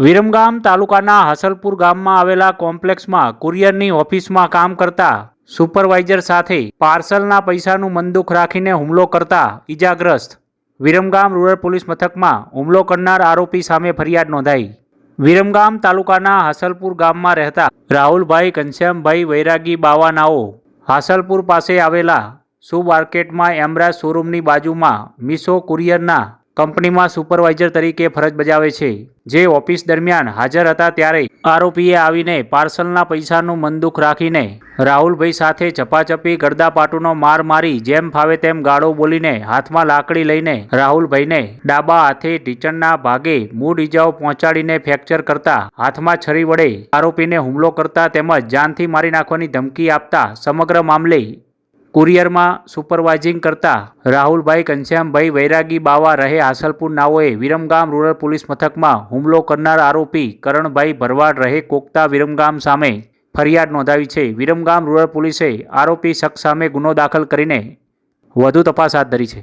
વિરમગામ તાલુકાના હસલપુર ગામમાં આવેલા કોમ્પ્લેક્સમાં કુરિયરની ઓફિસમાં કામ કરતા સુપરવાઇઝર સાથે પાર્સલના પૈસાનું મનદુખ રાખીને હુમલો કરતા ઈજાગ્રસ્ત. વિરમગામ રૂરલ પોલીસ મથકમાં હુમલો કરનાર આરોપી સામે ફરિયાદ નોંધાઈ. વિરમગામ તાલુકાના હસલપુર ગામમાં રહેતા રાહુલભાઈ ઘનશ્યામભાઈ વૈરાગી બાવાનાઓ હાસલપુર પાસે આવેલા સુ માર્કેટમાં એમરાજ શોરૂમની બાજુમાં મીશો કુરિયરના કંપનીમાં સુપરવાઇઝર તરીકે ફરજ બજાવે છે. જે ઓફિસ દરમિયાન હાજર હતા ત્યારે આરોપીએ આવીને પાર્સલના પૈસાનું મનદુખ રાખીને રાહુલભાઈ સાથે ઝપાઝપી ગરદાપાટુનો માર મારી જેમ ફાવે તેમ ગાળો બોલીને હાથમાં લાકડી લઈને રાહુલભાઈને ડાબા હાથે ઢીંચણના ભાગે મૂળ ઈજાઓ પહોંચાડીને ફ્રેક્ચર કરતા હાથમાં છરી વડે આરોપીને હુમલો કરતા તેમજ જાનથી મારી નાખવાની ધમકી આપતા સમગ્ર મામલે કુરિયરમાં સુપરવાઇઝિંગ કરતા રાહુલભાઈ ઘનશ્યામભાઈ વૈરાગી બાવા રહે હાસલપુર નાઓએ વિરમગામ રૂરલ પોલીસ મથકમાં હુમલો કરનાર આરોપી કરણભાઈ ભરવાડ રહે કોકતા વિરમગામ સામે ફરિયાદ નોંધાવી છે. વિરમગામ રૂરલ પોલીસે આરોપી શખ્સ સામે ગુનો દાખલ કરીને વધુ તપાસ હાથ ધરી છે.